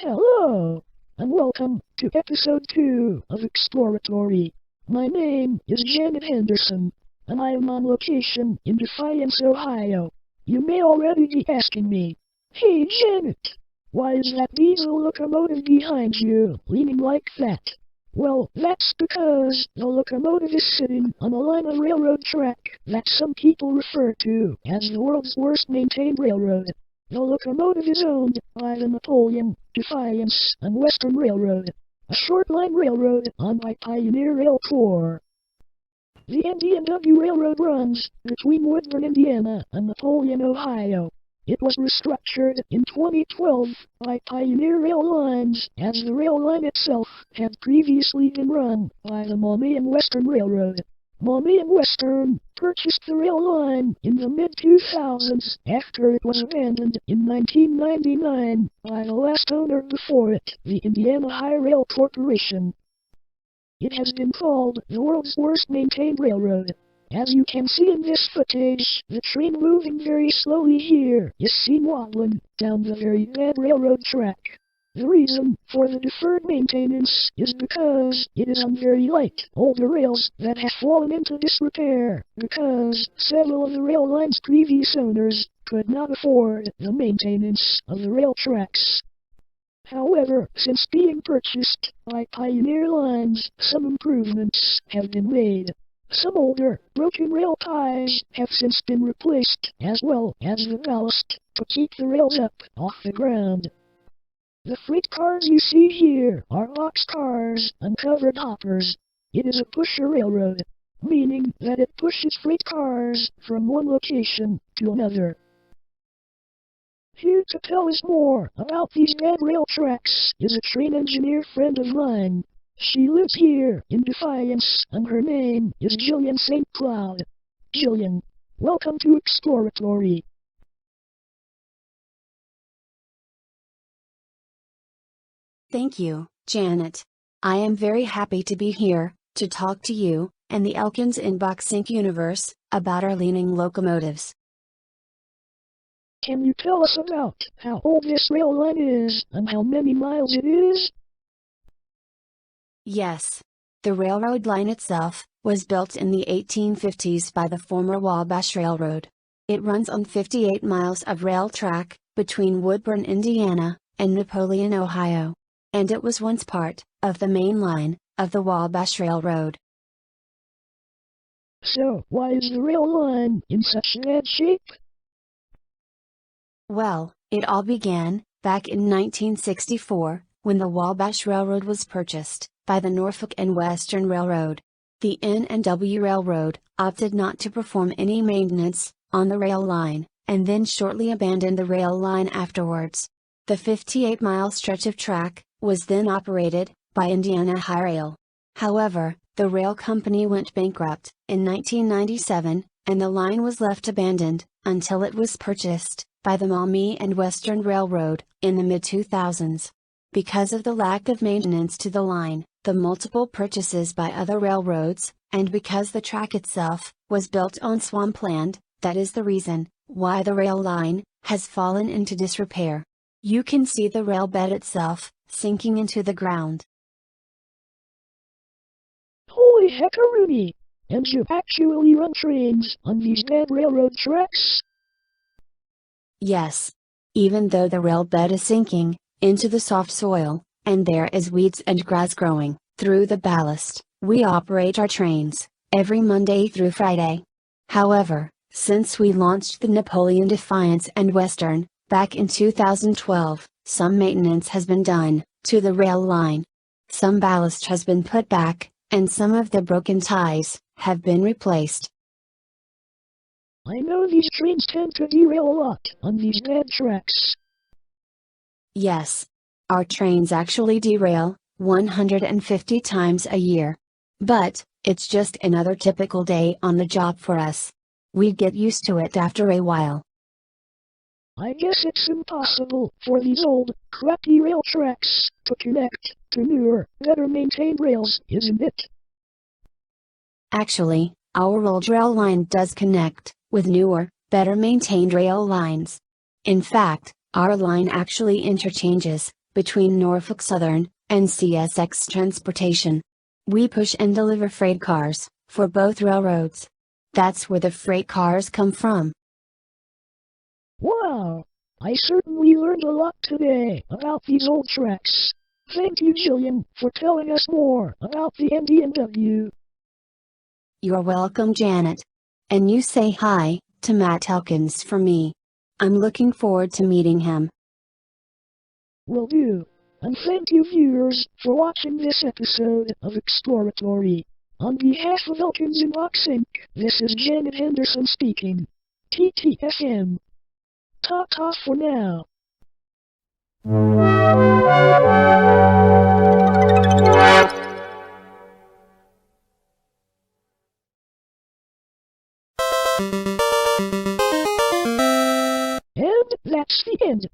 Hello, and welcome to episode 2 of Exploratory. My name is Janet Henderson, and I am on location in Defiance, Ohio. You may already be asking me, "Hey Janet, why is that diesel locomotive behind you, leaning like that?" Well, that's because the locomotive is sitting on a line of railroad track that some people refer to as the world's worst maintained railroad. The locomotive is owned by the Napoleon, Defiance, and Western Railroad, a short-line railroad owned by Pioneer Rail Corps. The nd&w Railroad runs between Woodburn, Indiana, and Napoleon, Ohio. It was restructured in 2012 by Pioneer Rail Lines, as the rail line itself had previously been run by the Maumee and Western Railroad. Maumee and Western purchased the rail line in the mid-2000s after it was abandoned in 1999 by the last owner before it, the Indiana High Rail Corporation. It has been called the world's worst maintained railroad. As you can see in this footage, the train moving very slowly here is seen wobbling down the very bad railroad track. The reason for the deferred maintenance is because it is on very light, older rails that have fallen into disrepair, because several of the rail line's previous owners could not afford the maintenance of the rail tracks. However, since being purchased by Pioneer Lines, some improvements have been made. Some older, broken rail ties have since been replaced, as well as the ballast, to keep the rails up off the ground. The freight cars you see here are box cars and covered hoppers. It is a pusher railroad, meaning that it pushes freight cars from one location to another. Here to tell us more about these bad rail tracks is a train engineer friend of mine. She lives here in Defiance, and her name is Jillian St. Jillian, welcome to Exploratory. Thank you, Janet. I am very happy to be here, to talk to you, and the Elkinsinboxinc universe, about our leaning locomotives. Can you tell us about how old this rail line is, and how many miles it is? Yes. The railroad line itself was built in the 1850s by the former Wabash Railroad. It runs on 58 miles of rail track, between Woodburn, Indiana, and Napoleon, Ohio. And it was once part of the main line of the Wabash Railroad. So, why is the rail line in such bad shape? Well, it all began back in 1964, when the Wabash Railroad was purchased by the Norfolk and Western Railroad. The nd&w Railroad opted not to perform any maintenance on the rail line, and then shortly abandoned the rail line afterwards. The 58-mile stretch of track was then operated by Indiana High Rail. However, the rail company went bankrupt in 1997, and the line was left abandoned until it was purchased by the Maumee and Western Railroad in the mid-2000s. Because of the lack of maintenance to the line, the multiple purchases by other railroads, and because the track itself was built on swampland, that is the reason why the rail line has fallen into disrepair. You can see the rail bed itself sinking into the ground. Holy heckaroonie! And you actually run trains on these bad railroad tracks? Yes. Even though the rail bed is sinking into the soft soil, and there is weeds and grass growing through the ballast, we operate our trains every Monday through Friday. However, since we launched the Napoleon, Defiance, and Western back in 2012, some maintenance has been done to the rail line. Some ballast has been put back, and some of the broken ties have been replaced. I know these trains tend to derail a lot on these bad tracks. Yes. Our trains actually derail 150 times a year. But, it's just another typical day on the job for us. We get used to it after a while. I guess it's impossible for these old, crappy rail tracks to connect to newer, better maintained rails, isn't it? Actually, our old rail line does connect with newer, better maintained rail lines. In fact, our line actually interchanges between Norfolk Southern and CSX Transportation. We push and deliver freight cars for both railroads. That's where the freight cars come from. Wow! I certainly learned a lot today about these old tracks. Thank you, Jillian, for telling us more about the nd&w. You're welcome, Janet. And you say hi to Matt Elkins for me. I'm looking forward to meeting him. Will do. And thank you, viewers, for watching this episode of Exploratory. On behalf of Elkinsinboxinc, this is Janet Henderson speaking. TTFM. Ta-ta for now. And that's the end.